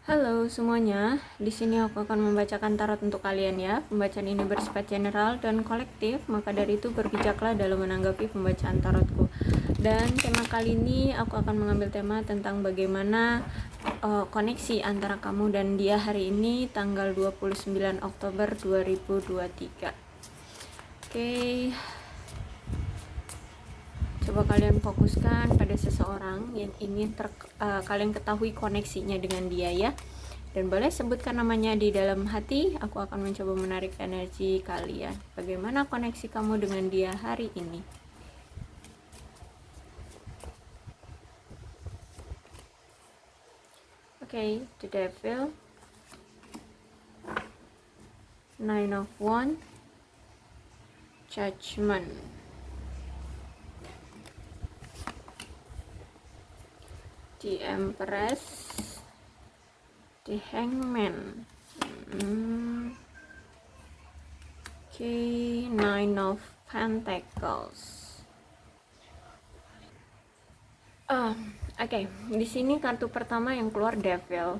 Halo semuanya, di sini aku akan membacakan tarot untuk kalian ya. Pembacaan ini bersifat general dan kolektif, maka dari itu berbijaklah dalam menanggapi pembacaan tarotku. Dan tema kali ini aku akan mengambil tema tentang bagaimana koneksi antara kamu dan dia hari ini tanggal 29 Oktober 2023. Oke. Coba kalian fokuskan pada seseorang yang ingin kalian ketahui koneksinya dengan dia ya. Dan boleh sebutkan namanya di dalam hati. Aku akan mencoba menarik energi kalian. Bagaimana koneksi kamu dengan dia hari ini? Oke, the devil, nine of wands, judgment, the empress, the hangman. Okay, nine of pentacles. Oke, di sini kartu pertama yang keluar devil.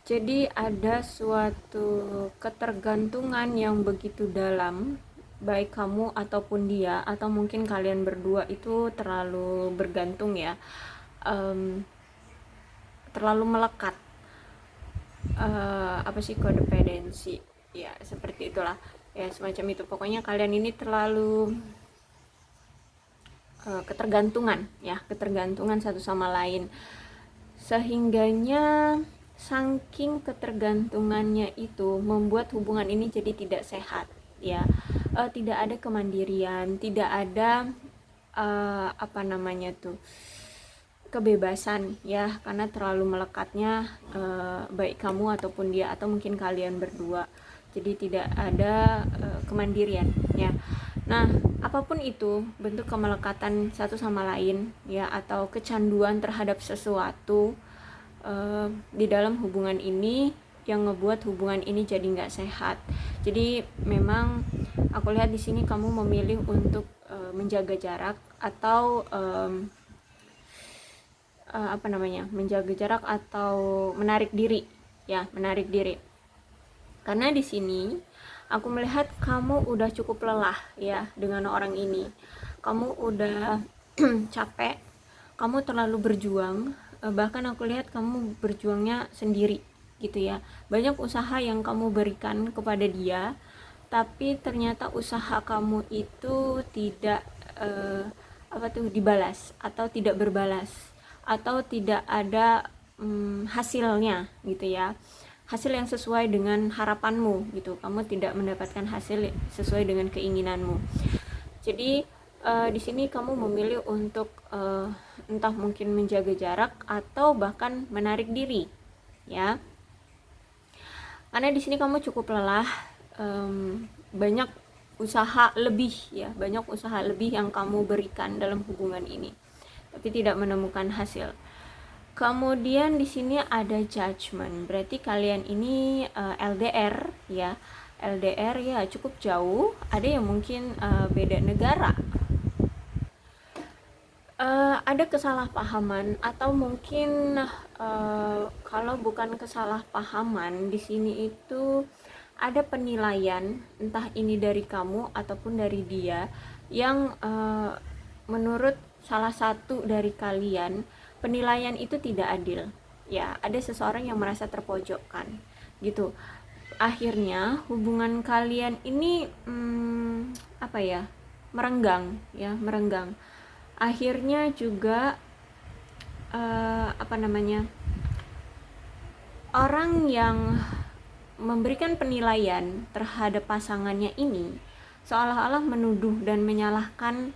Jadi ada suatu ketergantungan yang begitu dalam, baik kamu ataupun dia, atau mungkin kalian berdua itu terlalu bergantung ya, terlalu melekat. Apa sih, codependency ya, seperti itulah ya, semacam itu. Pokoknya kalian ini terlalu ketergantungan satu sama lain, sehingganya saking ketergantungannya itu membuat hubungan ini jadi tidak sehat ya. Tidak ada kemandirian, tidak ada kebebasan ya, karena terlalu melekatnya baik kamu ataupun dia, atau mungkin kalian berdua. Jadi tidak ada kemandirian ya. Nah, apapun itu bentuk kemelekatan satu sama lain ya, atau kecanduan terhadap sesuatu di dalam hubungan ini yang ngebuat hubungan ini jadi nggak sehat. Jadi memang aku lihat di sini kamu memilih untuk menjaga jarak atau menjaga jarak atau menarik diri ya, menarik diri. Karena di sini aku melihat kamu udah cukup lelah ya dengan orang ini. Kamu udah capek, kamu terlalu berjuang, bahkan aku lihat kamu berjuangnya sendiri gitu ya. Banyak usaha yang kamu berikan kepada dia, tapi ternyata usaha kamu itu tidak dibalas, atau tidak berbalas, atau tidak ada hasilnya gitu ya, hasil yang sesuai dengan harapanmu gitu. Kamu tidak mendapatkan hasil sesuai dengan keinginanmu. Jadi di sini kamu memilih untuk entah mungkin menjaga jarak atau bahkan menarik diri ya, karena di sini kamu cukup lelah. Banyak usaha lebih ya, banyak usaha lebih yang kamu berikan dalam hubungan ini, tapi tidak menemukan hasil. Kemudian di sini ada judgment, berarti kalian ini LDR ya, LDR ya, cukup jauh. Ada yang mungkin beda negara, ada kesalahpahaman, atau mungkin kalau bukan kesalahpahaman, di sini itu ada penilaian, entah ini dari kamu ataupun dari dia, yang menurut salah satu dari kalian penilaian itu tidak adil ya. Ada seseorang yang merasa terpojokkan gitu. Akhirnya hubungan kalian ini merenggang ya, merenggang. Akhirnya juga orang yang memberikan penilaian terhadap pasangannya ini seolah-olah menuduh dan menyalahkan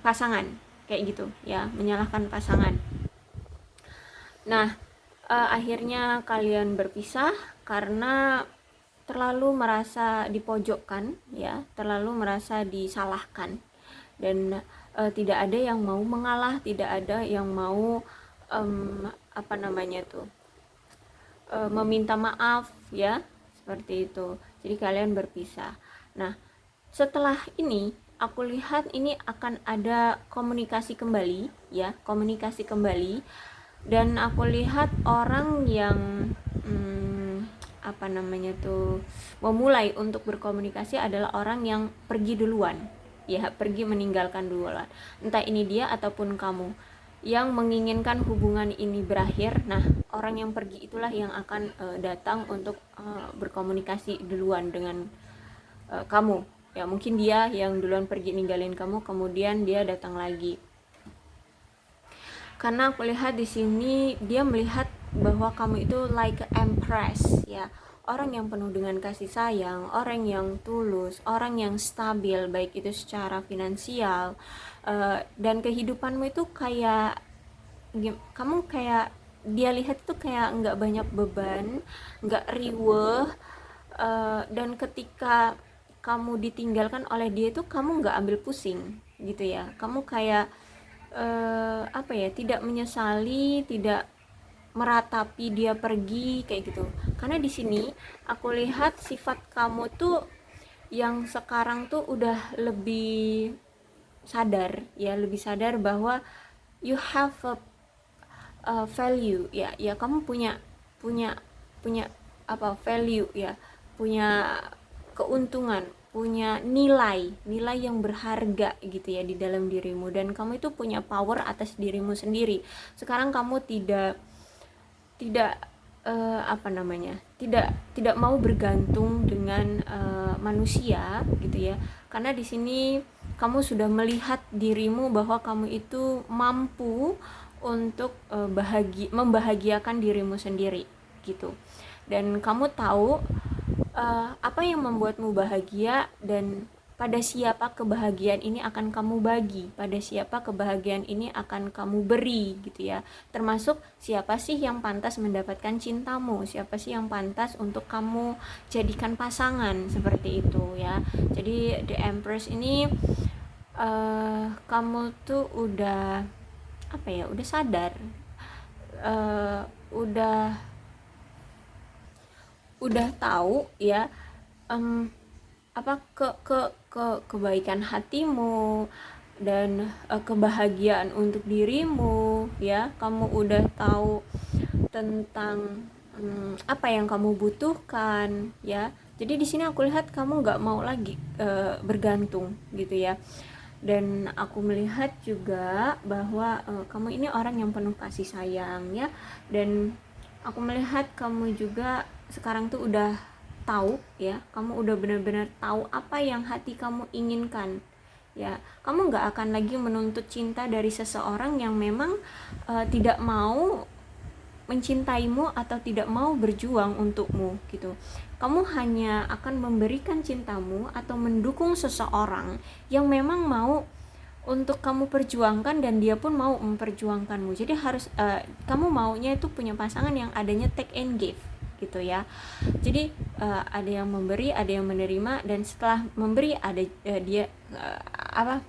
pasangan kayak gitu ya, menyalahkan pasangan. Nah, akhirnya kalian berpisah karena terlalu merasa dipojokkan ya, terlalu merasa disalahkan, dan tidak ada yang mau mengalah, tidak ada yang mau meminta maaf ya, seperti itu. Jadi kalian berpisah. Nah, setelah ini aku lihat ini akan ada komunikasi kembali ya, komunikasi kembali Dan aku lihat orang yang memulai untuk berkomunikasi adalah orang yang pergi duluan, ya, pergi meninggalkan duluan. Entah ini dia ataupun kamu yang menginginkan hubungan ini berakhir. Nah, orang yang pergi itulah yang akan datang untuk berkomunikasi duluan dengan kamu. Ya, mungkin dia yang duluan pergi ninggalin kamu, kemudian dia datang lagi. Karena aku lihat di sini dia melihat bahwa kamu itu like empress, ya, orang yang penuh dengan kasih sayang, orang yang tulus, orang yang stabil, baik itu secara finansial, dan kehidupanmu itu kayak kamu kayak dia lihat itu kayak nggak banyak beban, nggak riweh, dan ketika kamu ditinggalkan oleh dia itu kamu nggak ambil pusing gitu ya, kamu kayak tidak menyesali, tidak meratapi dia pergi kayak gitu. Karena di sini aku lihat sifat kamu tuh yang sekarang tuh udah lebih sadar, ya, lebih sadar bahwa you have a value, ya, ya, kamu punya punya punya value, ya, punya keuntungan, punya nilai yang berharga gitu ya di dalam dirimu, dan kamu itu punya power atas dirimu sendiri. Sekarang kamu tidak tidak tidak mau bergantung dengan manusia gitu ya, karena di sini kamu sudah melihat dirimu bahwa kamu itu mampu untuk membahagiakan dirimu sendiri gitu, dan kamu tahu apa yang membuatmu bahagia dan pada siapa kebahagiaan ini akan kamu bagi, pada siapa kebahagiaan ini akan kamu beri gitu ya. Termasuk siapa sih yang pantas mendapatkan cintamu, siapa sih yang pantas untuk kamu jadikan pasangan, seperti itu ya. Jadi The Empress ini kamu tuh udah udah sadar, udah tahu ya, kebaikan hatimu dan kebahagiaan untuk dirimu ya. Kamu udah tahu tentang apa yang kamu butuhkan ya. Jadi di sini aku lihat kamu nggak mau lagi bergantung gitu ya. Dan aku melihat juga bahwa kamu ini orang yang penuh kasih sayang ya. Dan aku melihat kamu juga sekarang tuh udah tahu ya, kamu udah benar-benar tahu apa yang hati kamu inginkan ya. Kamu nggak akan lagi menuntut cinta dari seseorang yang memang tidak mau mencintaimu atau tidak mau berjuang untukmu gitu. Kamu hanya akan memberikan cintamu atau mendukung seseorang yang memang mau untuk kamu perjuangkan dan dia pun mau memperjuangkanmu. Jadi harus kamu maunya itu punya pasangan yang adanya take and give gitu ya. Jadi ada yang memberi, ada yang menerima, dan setelah memberi ada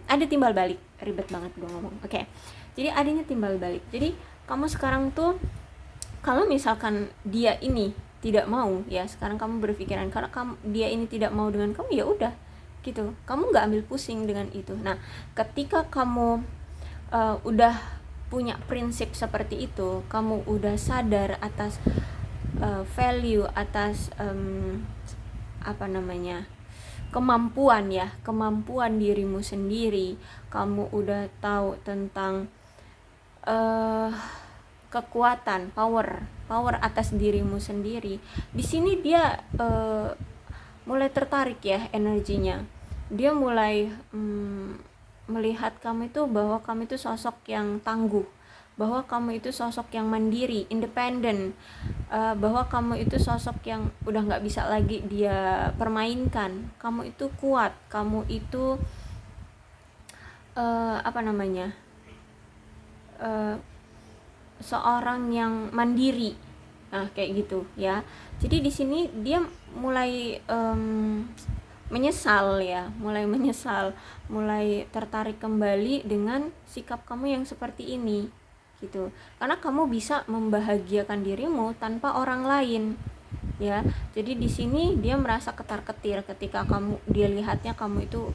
ada timbal balik. Ribet banget gue ngomong. Oke. Jadi adanya timbal balik. Jadi kamu sekarang tuh kalau misalkan dia ini tidak mau ya, sekarang kamu berpikiran karena dia ini tidak mau dengan kamu, ya udah gitu, kamu nggak ambil pusing dengan itu. Nah, ketika kamu udah punya prinsip seperti itu, kamu udah sadar atas value, atas kemampuan dirimu sendiri, kamu udah tahu tentang kekuatan, power atas dirimu sendiri. Di sini dia mulai tertarik ya energinya. Dia mulai melihat kamu itu bahwa kamu itu sosok yang tangguh, bahwa kamu itu sosok yang mandiri, independen, bahwa kamu itu sosok yang udah nggak bisa lagi dia permainkan. Kamu itu kuat, kamu itu seorang yang mandiri. Nah, kayak gitu ya. Jadi di sini dia mulai menyesal, mulai tertarik kembali dengan sikap kamu yang seperti ini gitu. Karena kamu bisa membahagiakan dirimu tanpa orang lain ya. Jadi di sini dia merasa ketar-ketir ketika dia lihatnya kamu itu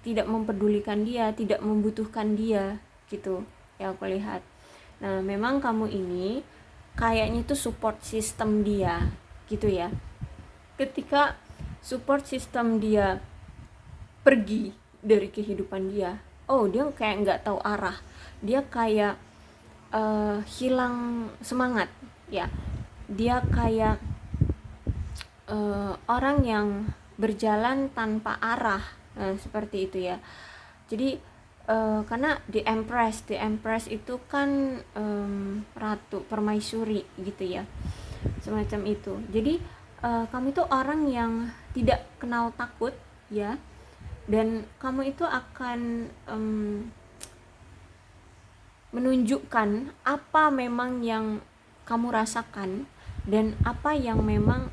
tidak mempedulikan dia, tidak membutuhkan dia gitu ya aku lihat. Nah memang kamu ini kayaknya itu support system dia gitu ya. Ketika support system dia pergi dari kehidupan dia, oh dia kayak nggak tahu arah, dia kayak hilang semangat ya, dia kayak orang yang berjalan tanpa arah, seperti itu ya. Jadi karena the Empress itu kan ratu permaisuri gitu ya, semacam itu. Jadi kamu itu orang yang tidak kenal takut ya, dan kamu itu akan menunjukkan apa memang yang kamu rasakan dan apa yang memang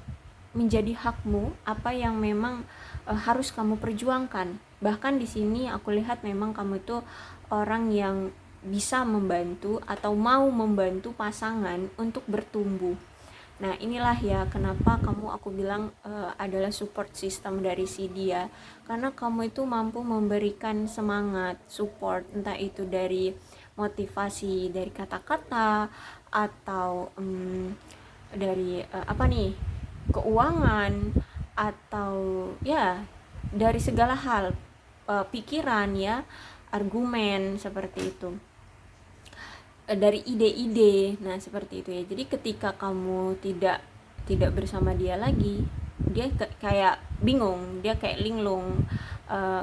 menjadi hakmu, apa yang memang harus kamu perjuangkan. Bahkan di sini aku lihat memang kamu itu orang yang bisa membantu atau mau membantu pasangan untuk bertumbuh. Nah inilah ya kenapa aku bilang adalah support system dari si dia, karena kamu itu mampu memberikan semangat, support, entah itu dari motivasi dari kata-kata atau dari keuangan, atau ya dari segala hal, pikiran ya, argumen seperti itu, dari ide-ide. Nah seperti itu ya. Jadi ketika kamu tidak bersama dia lagi, dia kayak bingung, dia kayak linglung.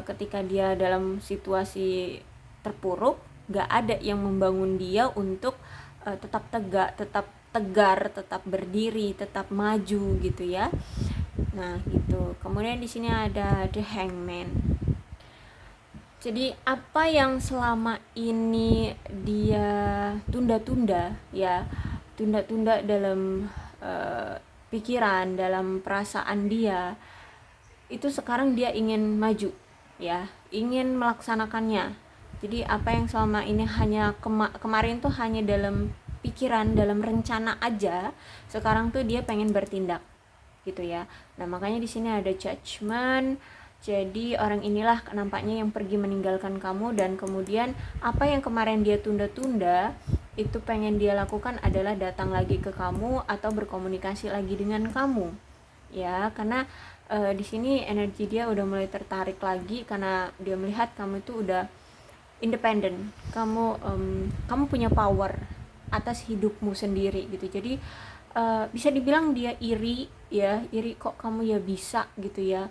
Ketika dia dalam situasi terpuruk, gak ada yang membangun dia untuk tetap tegak, tetap tegar, tetap berdiri, tetap maju gitu ya. Nah gitu. Kemudian di sini ada The Hangman. Jadi apa yang selama ini dia tunda-tunda ya, tunda-tunda dalam pikiran, dalam perasaan dia, itu sekarang dia ingin maju ya, ingin melaksanakannya. Jadi apa yang selama ini hanya kemarin tuh hanya dalam pikiran, dalam rencana aja, sekarang tuh dia pengen bertindak gitu ya. Nah makanya di sini ada Judgment. Jadi orang inilah nampaknya yang pergi meninggalkan kamu, dan kemudian apa yang kemarin dia tunda-tunda itu pengen dia lakukan adalah datang lagi ke kamu atau berkomunikasi lagi dengan kamu ya. Karena di sini energi dia udah mulai tertarik lagi karena dia melihat kamu itu udah independen, kamu punya power atas hidupmu sendiri gitu. Jadi bisa dibilang dia iri ya, iri kok kamu ya bisa gitu ya,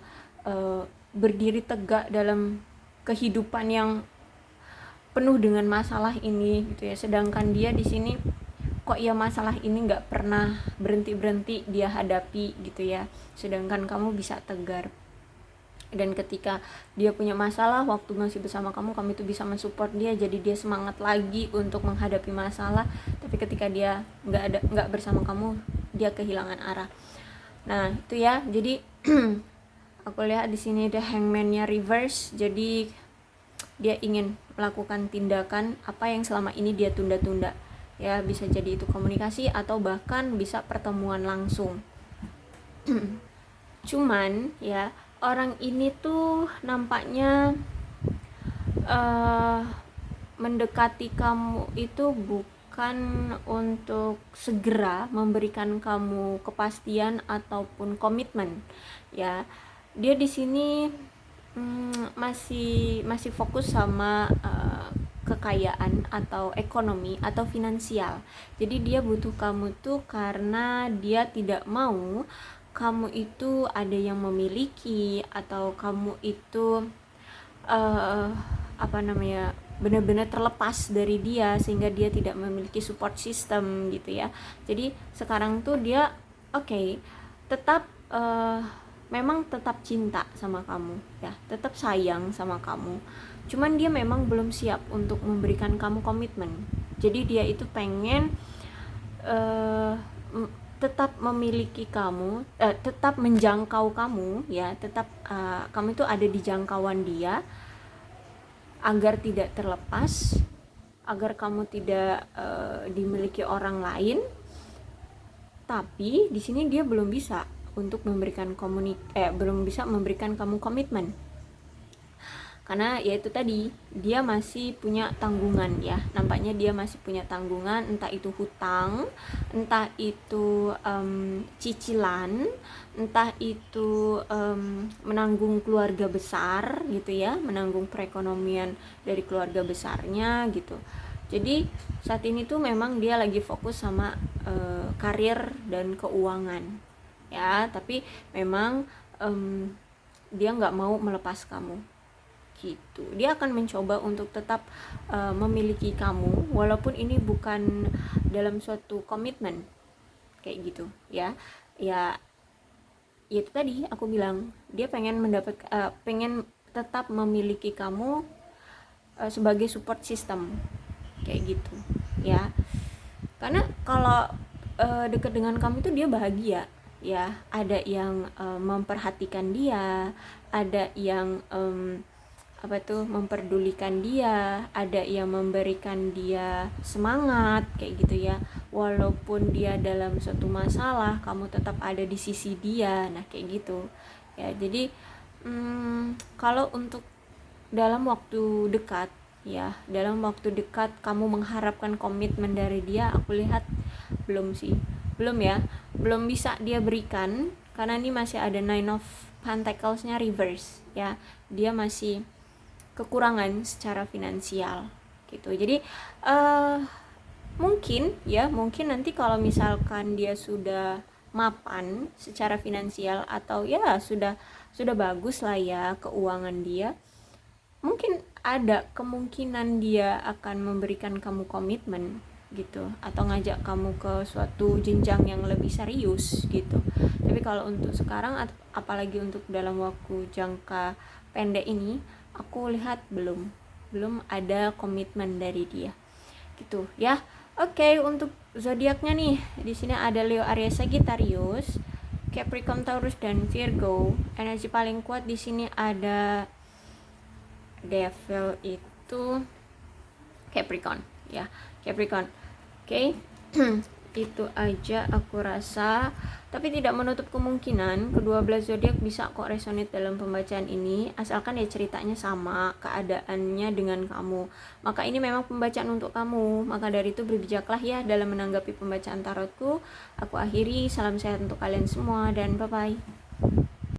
berdiri tegak dalam kehidupan yang penuh dengan masalah ini gitu ya. Sedangkan dia di sini kok ya masalah ini nggak pernah berhenti dia hadapi gitu ya. Sedangkan kamu bisa tegar. Dan ketika dia punya masalah waktu masih bersama kamu itu bisa mensupport dia, jadi dia semangat lagi untuk menghadapi masalah. Tapi ketika dia nggak bersama kamu, dia kehilangan arah. Nah itu ya. Jadi aku lihat di sini The Hangman-nya reverse. Jadi dia ingin melakukan tindakan apa yang selama ini dia tunda-tunda ya. Bisa jadi itu komunikasi atau bahkan bisa pertemuan langsung. Cuman ya orang ini tuh nampaknya mendekati kamu itu bukan untuk segera memberikan kamu kepastian ataupun komitmen ya. Dia di sini masih fokus sama kekayaan atau ekonomi atau finansial. Jadi dia butuh kamu tuh karena dia tidak mau kamu itu ada yang memiliki atau kamu itu benar-benar terlepas dari dia sehingga dia tidak memiliki support system gitu ya. Jadi sekarang tuh dia tetap memang tetap cinta sama kamu ya, tetap sayang sama kamu. Cuman dia memang belum siap untuk memberikan kamu komitmen. Jadi dia itu pengen tetap memiliki kamu, tetap menjangkau kamu ya, tetap kamu itu ada di jangkauan dia agar tidak terlepas, agar kamu tidak dimiliki orang lain. Tapi di sini dia belum bisa untuk memberikan belum bisa memberikan kamu komitmen. karena ya itu tadi, dia masih punya tanggungan ya, nampaknya dia masih punya tanggungan, entah itu hutang, entah itu cicilan, entah itu menanggung keluarga besar gitu ya, menanggung perekonomian dari keluarga besarnya gitu. Jadi saat ini tuh memang dia lagi fokus sama karir dan keuangan ya, tapi memang dia nggak mau melepas kamu gitu. Dia akan mencoba untuk tetap memiliki kamu walaupun ini bukan dalam suatu komitmen kayak gitu ya. Ya itu tadi aku bilang, dia pengen pengen tetap memiliki kamu sebagai support system kayak gitu ya. Karena kalau dekat dengan kamu itu dia bahagia ya. Ada yang memperhatikan dia, ada yang memperdulikan dia, ada yang memberikan dia semangat kayak gitu ya. Walaupun dia dalam suatu masalah, kamu tetap ada di sisi dia. Nah kayak gitu ya. Jadi kalau untuk dalam waktu dekat ya, dalam waktu dekat kamu mengharapkan komitmen dari dia, aku lihat belum sih, belum ya, belum bisa dia berikan, karena ini masih ada Nine of Pentacles-nya reverse ya. Dia masih kekurangan secara finansial gitu. Jadi mungkin nanti kalau misalkan dia sudah mapan secara finansial, atau ya sudah bagus lah ya keuangan dia, mungkin ada kemungkinan dia akan memberikan kamu komitmen gitu, atau ngajak kamu ke suatu jenjang yang lebih serius gitu. Tapi kalau untuk sekarang, apalagi untuk dalam waktu jangka pendek ini, aku lihat belum ada komitmen dari dia gitu ya. Oke, untuk zodiaknya nih, di sini ada Leo, Aries, Sagittarius, Capricorn, Taurus, dan Virgo. Energi paling kuat di sini ada Devil itu Capricorn ya, Capricorn. Oke. Itu aja aku rasa, tapi tidak menutup kemungkinan kedua belas zodiak bisa kok resonate dalam pembacaan ini, asalkan ya ceritanya sama keadaannya dengan kamu. Maka ini memang pembacaan untuk kamu, maka dari itu berbijaklah ya dalam menanggapi pembacaan tarotku. Aku akhiri, salam sehat untuk kalian semua dan bye bye.